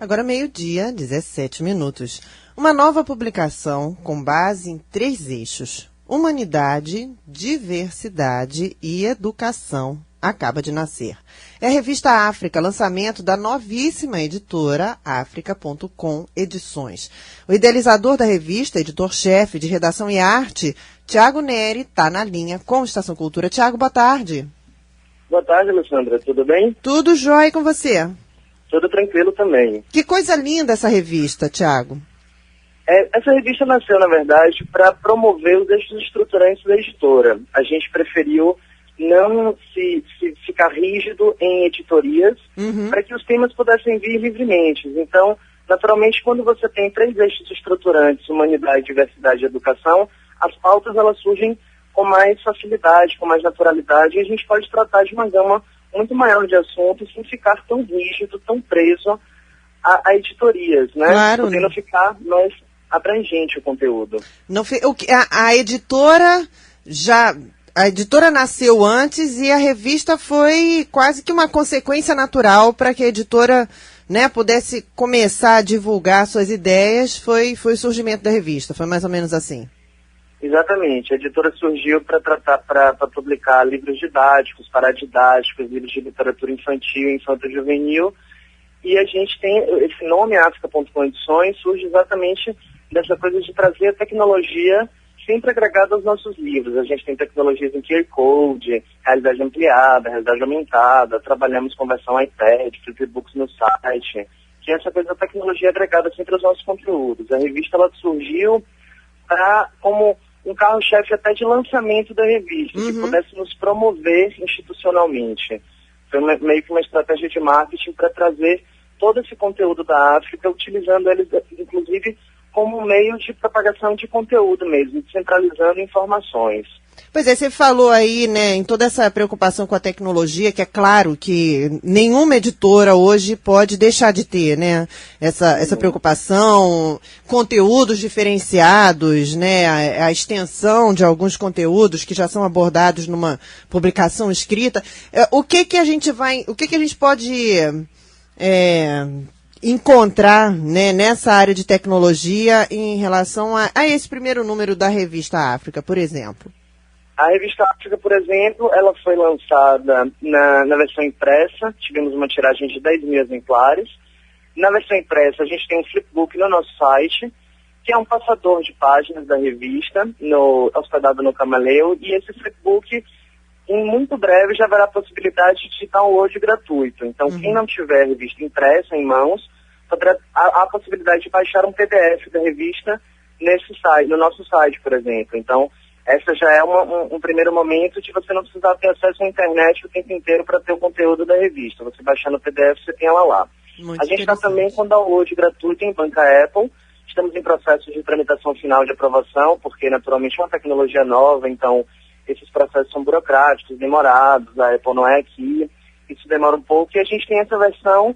Agora 12h17. Uma nova publicação com base em 3 eixos: humanidade, diversidade e educação acaba de nascer. É a revista África, lançamento da novíssima editora Africa.com Edições. O idealizador da revista, editor-chefe de redação e arte, Tiago Neri, está na linha com o Estação Cultura. Tiago, boa tarde. Boa tarde, Alessandra. Tudo bem? Tudo jóia com você? Tudo tranquilo também. Que coisa linda essa revista, Tiago. Essa revista nasceu, na verdade, para promover os eixos estruturantes da editora. A gente preferiu não se ficar rígido em editorias, para que os temas pudessem vir livremente. Então, naturalmente, quando você tem 3 eixos estruturantes, humanidade, diversidade e educação, as pautas elas surgem com mais facilidade, com mais naturalidade, e a gente pode tratar de uma gama muito maior de assuntos sem ficar tão rígido, tão preso a editorias, né? Claro. Podendo ficar mais abrangente o conteúdo. Não, a editora a editora nasceu antes e a revista foi quase que uma consequência natural para que a editora, né, pudesse começar a divulgar suas ideias. Foi o surgimento da revista, foi mais ou menos assim. Exatamente. A editora surgiu para publicar livros didáticos, paradidáticos, livros de literatura infantil e infanto-juvenil. E a gente tem esse nome, Africa.com Edições, surge exatamente dessa coisa de trazer a tecnologia sempre agregada aos nossos livros. A gente tem tecnologias em QR Code, realidade ampliada, realidade aumentada, trabalhamos com versão iPad, flipbooks no site, que é essa coisa da tecnologia agregada sempre aos nossos conteúdos. A revista ela surgiu como um carro-chefe até de lançamento da revista, que pudesse nos promover institucionalmente. Foi meio que uma estratégia de marketing para trazer todo esse conteúdo da África, utilizando eles, inclusive, como meio de propagação de conteúdo mesmo, descentralizando informações. Pois é, você falou aí, né, em toda essa preocupação com a tecnologia, que é claro que nenhuma editora hoje pode deixar de ter, né, essa preocupação, conteúdos diferenciados, né, a extensão de alguns conteúdos que já são abordados numa publicação escrita. O que a gente pode encontrar, né, nessa área de tecnologia em relação a esse primeiro número da revista África, por exemplo? A revista África, por exemplo, ela foi lançada na versão impressa, tivemos uma tiragem de 10 mil exemplares. Na versão impressa, a gente tem um flipbook no nosso site, que é um passador de páginas da revista, hospedado no Camaleu, e esse flipbook, em muito breve, já haverá a possibilidade de download gratuito. Então, quem não tiver a revista impressa em mãos, há a possibilidade de baixar um PDF da revista nesse site, no nosso site, por exemplo. Então, essa já é um primeiro momento de você não precisar ter acesso à internet o tempo inteiro para ter o conteúdo da revista. Você baixando o PDF, você tem ela lá. A gente está também com download gratuito em banca Apple. Estamos em processo de tramitação final de aprovação, porque naturalmente é uma tecnologia nova, então esses processos são burocráticos, demorados, a Apple não é aqui, isso demora um pouco, e a gente tem essa versão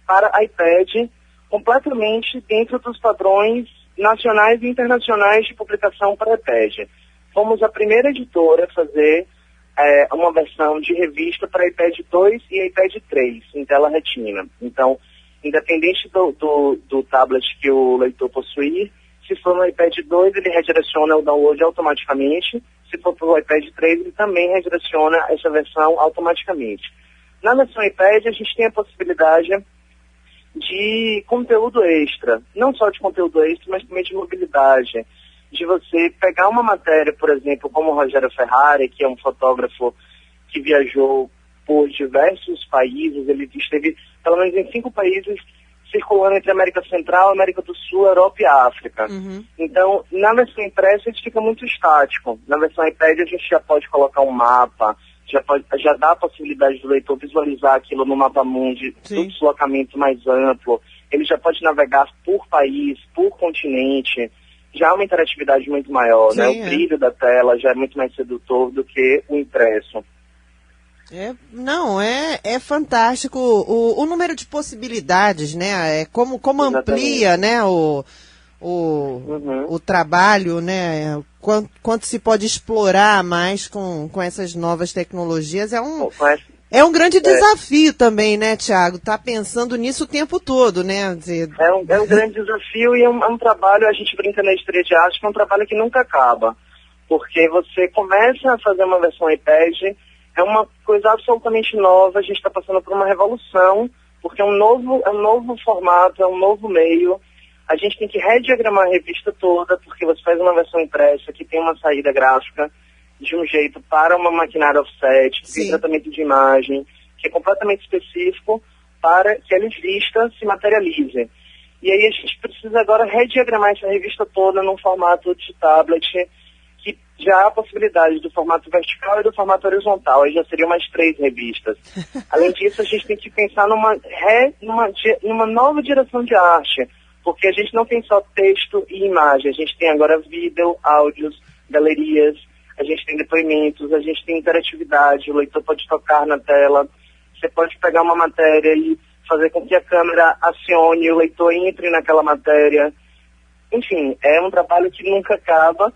para iPad completamente dentro dos padrões nacionais e internacionais de publicação para iPad. Fomos a primeira editora a fazer uma versão de revista para iPad 2 e iPad 3, em tela retina. Então, independente do tablet que o leitor possuir, se for no iPad 2, ele redireciona o download automaticamente. Se for para o iPad 3, ele também redireciona essa versão automaticamente. Na versão iPad, a gente tem a possibilidade de conteúdo extra. Não só de conteúdo extra, mas também de mobilidade. De você pegar uma matéria, por exemplo, como o Rogério Ferrari, que é um fotógrafo que viajou por diversos países, ele esteve pelo menos em 5 países circulando entre a América Central, América do Sul, Europa e África. Então, na versão impressa, ele fica muito estático. Na versão iPad, a gente já pode colocar um mapa, já dá a possibilidade do leitor visualizar aquilo no mapa mundi, do deslocamento mais amplo. Ele já pode navegar por país, por continente. Já há uma interatividade muito maior, né? O brilho da tela já é muito mais sedutor do que o impresso. É fantástico o número de possibilidades, né? Como amplia, né, o trabalho, né? Quanto se pode explorar mais com essas novas tecnologias. É um grande desafio também, né, Tiago? Tá pensando nisso o tempo todo, né? É um grande desafio e é um trabalho, a gente brinca na História de Arte, que é um trabalho que nunca acaba. Porque você começa a fazer uma versão iPad, é uma coisa absolutamente nova, a gente está passando por uma revolução, porque é um novo formato, é um novo meio. A gente tem que rediagramar a revista toda, porque você faz uma versão impressa que tem uma saída gráfica de um jeito para uma maquinária offset, que tem tratamento de imagem, que é completamente específico para que a revista se materialize. E aí a gente precisa agora rediagramar essa revista toda num formato de tablet, que já há a possibilidade do formato vertical e do formato horizontal, aí já seriam mais 3 revistas. Além disso, a gente tem que pensar numa nova direção de arte, porque a gente não tem só texto e imagem, a gente tem agora vídeo, áudios, galerias, a gente tem depoimentos, a gente tem interatividade, o leitor pode tocar na tela, você pode pegar uma matéria e fazer com que a câmera acione e o leitor entre naquela matéria. Enfim, é um trabalho que nunca acaba.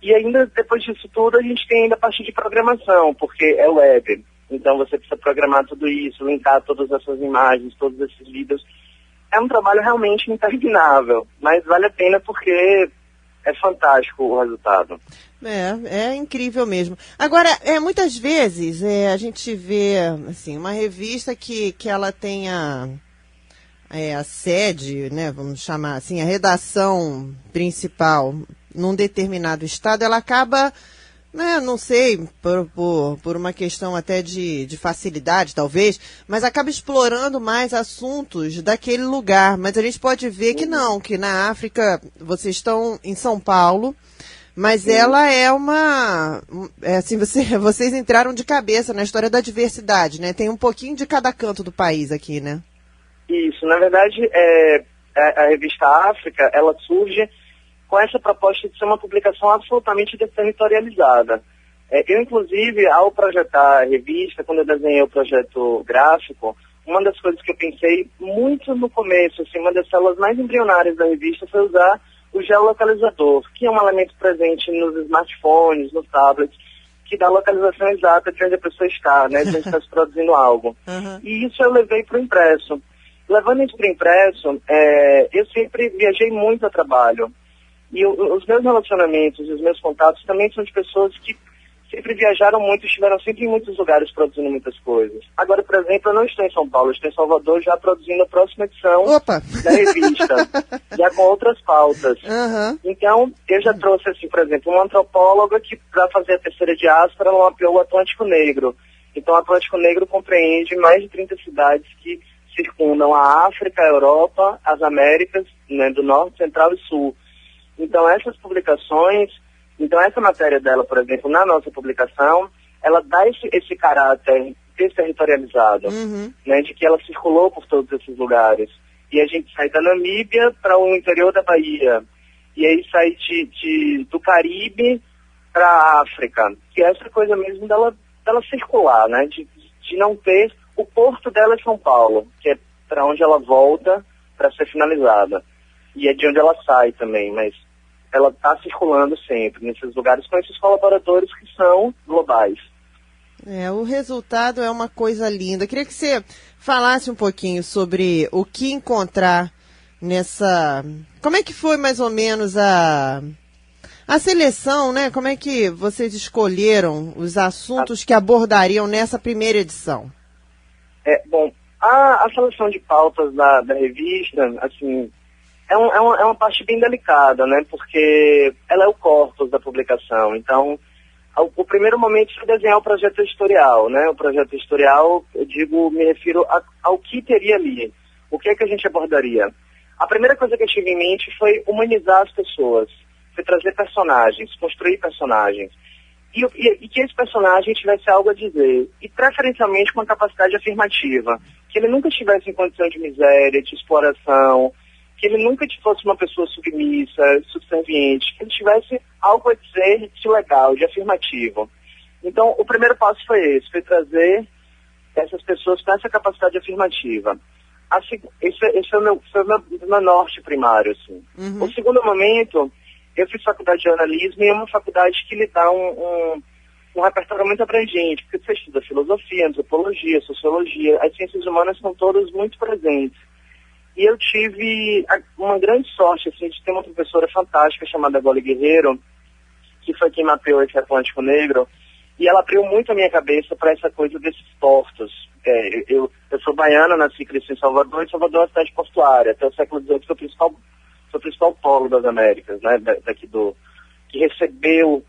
E ainda, depois disso tudo, a gente tem ainda a parte de programação, porque é web. Então você precisa programar tudo isso, linkar todas essas imagens, todos esses vídeos. É um trabalho realmente interminável, mas vale a pena porque é fantástico o resultado. É incrível mesmo. Agora, muitas vezes a gente vê assim, uma revista que ela tenha a sede, né, vamos chamar assim, a redação principal num determinado estado, ela acaba, né, não sei, por uma questão até de facilidade, talvez, mas acaba explorando mais assuntos daquele lugar. Mas a gente pode ver que não, que na África, vocês estão em São Paulo, mas ela é assim, vocês entraram de cabeça na história da diversidade, né? Tem um pouquinho de cada canto do país aqui, né? Isso, na verdade, a revista África, ela surge com essa proposta de ser uma publicação absolutamente desterritorializada. Eu, inclusive, ao projetar a revista, quando eu desenhei o projeto gráfico, uma das coisas que eu pensei muito no começo, assim, uma das células mais embrionárias da revista foi usar o geolocalizador, que é um elemento presente nos smartphones, nos tablets, que dá a localização exata de onde a pessoa está, né, de onde está se produzindo algo. E isso eu levei para o impresso. Levando isso para o impresso, eu sempre viajei muito a trabalho. E os meus relacionamentos e os meus contatos também são de pessoas que sempre viajaram muito, estiveram sempre em muitos lugares produzindo muitas coisas. Agora, por exemplo, eu não estou em São Paulo, eu estou em Salvador já produzindo a próxima edição da revista, já com outras pautas. Então, eu já trouxe, assim, por exemplo, uma antropóloga que, para fazer a terceira diáspora, ela mapeou o Atlântico Negro. Então, o Atlântico Negro compreende mais de 30 cidades que circundam a África, a Europa, as Américas, né, do Norte, Central e Sul. Então, essas publicações, essa matéria dela, por exemplo, na nossa publicação, ela dá esse caráter desterritorializado, né, de que ela circulou por todos esses lugares. E a gente sai da Namíbia para o interior da Bahia, e aí sai do Caribe para a África, que é essa coisa mesmo dela circular, né, de não ter... O porto dela é São Paulo, que é para onde ela volta para ser finalizada. E é de onde ela sai também, mas ela está circulando sempre nesses lugares com esses colaboradores que são globais. O resultado é uma coisa linda. Eu queria que você falasse um pouquinho sobre o que encontrar nessa... Como é que foi mais ou menos a seleção, né? Como é que vocês escolheram os assuntos que abordariam nessa primeira edição? Bom, a seleção de pautas da revista, assim, é uma parte bem delicada, né? Porque ela é o corpus da publicação. Então, o primeiro momento foi desenhar o projeto editorial, né? O projeto editorial, me refiro ao que teria ali. O que é que a gente abordaria? A primeira coisa que eu tive em mente foi humanizar as pessoas. Foi trazer personagens, construir personagens. E que esse personagem tivesse algo a dizer, e preferencialmente com a capacidade afirmativa, que ele nunca estivesse em condição de miséria, de exploração, que ele nunca fosse uma pessoa submissa, subserviente, que ele tivesse algo a dizer de legal, de afirmativo. Então, o primeiro passo foi esse, foi trazer essas pessoas com essa capacidade afirmativa. Esse foi o meu norte primário, assim. O segundo momento... Eu fiz faculdade de jornalismo e é uma faculdade que lhe dá um um repertório muito abrangente, porque você estuda filosofia, antropologia, sociologia, as ciências humanas são todas muito presentes. E eu tive uma grande sorte, assim, de ter uma professora fantástica chamada Goli Guerreiro, que foi quem mapeou esse Atlântico Negro, e ela abriu muito a minha cabeça para essa coisa desses portos. Eu sou baiana, nasci e cresci em Salvador, e Salvador é uma cidade portuária. Até o século XVIII foi o principal polo das Américas, né, que recebeu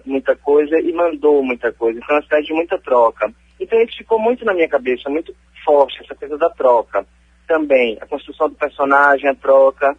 muita coisa e mandou muita coisa. Então é uma cidade de muita troca. Então isso ficou muito na minha cabeça, muito forte, essa coisa da troca. Também, a construção do personagem, a troca,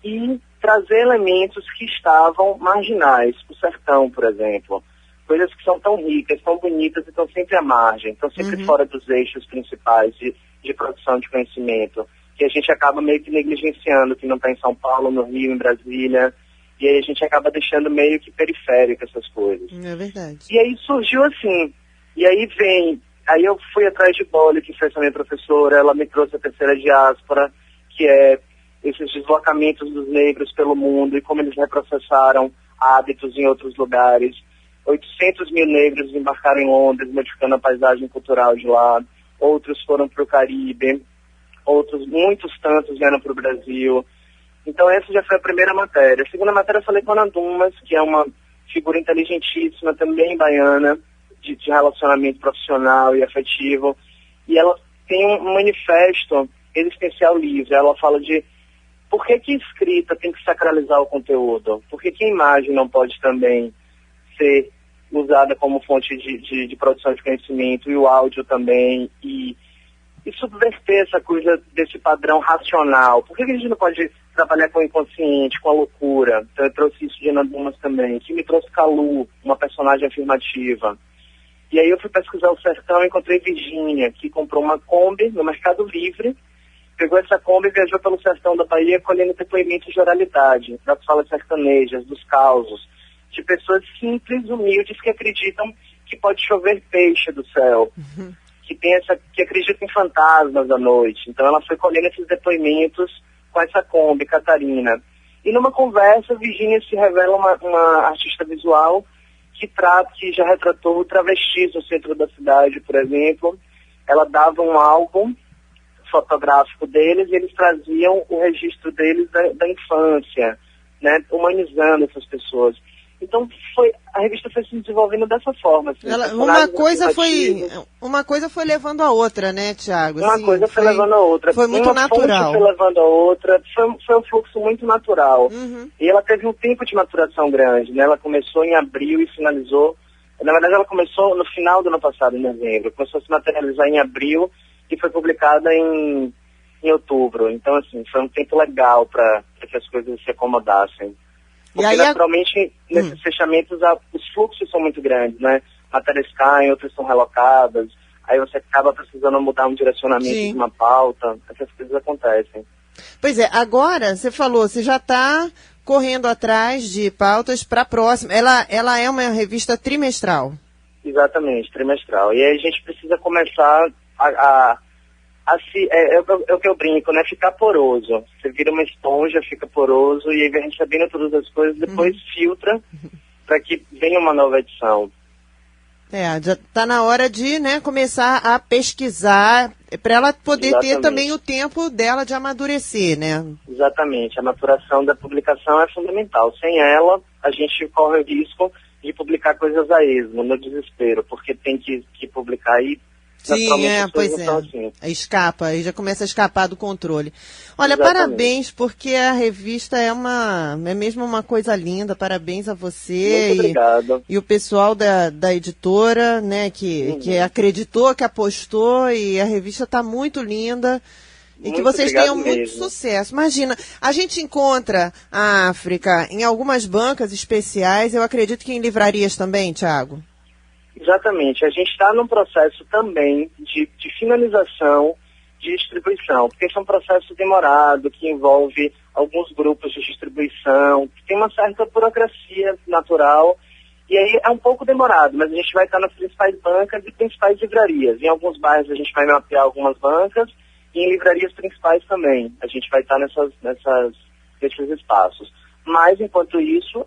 e trazer elementos que estavam marginais, o sertão, por exemplo. Coisas que são tão ricas, tão bonitas e estão sempre à margem, estão sempre fora dos eixos principais de produção de conhecimento, que a gente acaba meio que negligenciando, que não está em São Paulo, no Rio, em Brasília, e aí a gente acaba deixando meio que periférico essas coisas. É verdade. E aí surgiu assim, aí eu fui atrás de Goli, que foi essa minha professora, ela me trouxe a terceira diáspora, que é esses deslocamentos dos negros pelo mundo e como eles reprocessaram hábitos em outros lugares. 800 mil negros embarcaram em Londres, modificando a paisagem cultural de lá. Outros foram para o Caribe, muitos tantos vieram para o Brasil. Então essa já foi a primeira matéria. A segunda matéria eu falei com a Ana Dumas, que é uma figura inteligentíssima, também baiana, de relacionamento profissional e afetivo. E ela tem um manifesto existencial livre. Ela fala de por que a escrita tem que sacralizar o conteúdo? Por que a imagem não pode também ser usada como fonte de produção de conhecimento, e o áudio também, e subverter essa coisa desse padrão racional? Por que a gente não pode trabalhar com o inconsciente, com a loucura? Então eu trouxe isso de Ana Dumas também, que me trouxe Calu, uma personagem afirmativa. E aí eu fui pesquisar o sertão e encontrei Virgínia, que comprou uma Kombi no Mercado Livre, pegou essa Kombi e viajou pelo sertão da Bahia colhendo depoimentos de oralidade, das falas sertanejas, dos causos, de pessoas simples, humildes, que acreditam que pode chover peixe do céu, que acreditam em fantasmas à noite. Então ela foi colhendo esses depoimentos com essa Kombi, Catarina. E numa conversa, Virgínia se revela uma artista visual que já retratou travestis no centro da cidade, por exemplo. Ela dava um álbum fotográfico deles e eles traziam o registro deles da infância, né, humanizando essas pessoas. Então a revista foi se desenvolvendo dessa forma. Assim, uma coisa foi levando a outra, né, Tiago? Uma coisa foi levando a outra. Foi muito natural. Foi levando a outra. Foi um fluxo muito natural. E ela teve um tempo de maturação grande, né? Ela começou em abril e finalizou. Na verdade, ela começou no final do ano passado, em novembro. Começou a se materializar em abril e foi publicada em outubro. Então, assim, foi um tempo legal para que as coisas se acomodassem. Porque, aí, naturalmente, nesses fechamentos, os fluxos são muito grandes, né? Matérias caem, outras são relocadas, aí você acaba precisando mudar um direcionamento de uma pauta, essas coisas acontecem. Pois é, agora, você falou, você já está correndo atrás de pautas para a próxima. Ela é uma revista trimestral. Exatamente, trimestral. E aí a gente precisa começar é o que eu brinco, né? Ficar poroso. Você vira uma esponja, fica poroso, e aí vai recebendo todas as coisas, depois filtra para que venha uma nova edição. Já está na hora de, né, começar a pesquisar, para ela poder ter também o tempo dela de amadurecer, né? Exatamente. A maturação da publicação é fundamental. Sem ela, a gente corre o risco de publicar coisas a esmo, no desespero, porque tem que publicar e sim, pois é. Assim. Escapa, aí já começa a escapar do controle. Olha, exatamente. Parabéns, porque a revista é mesmo uma coisa linda. Parabéns a você. Muito obrigado. E o pessoal da editora, né, que acreditou, que apostou, e a revista está muito linda. E que vocês tenham muito sucesso. Imagina, a gente encontra a África em algumas bancas especiais, eu acredito que em livrarias também, Tiago. Exatamente. A gente está num processo também de finalização de distribuição, porque esse é um processo demorado, que envolve alguns grupos de distribuição, que tem uma certa burocracia natural, e aí é um pouco demorado, mas a gente vai estar nas principais bancas e principais livrarias. Em alguns bairros a gente vai mapear algumas bancas, e em livrarias principais também. A gente vai estar nesses espaços. Mas, enquanto isso,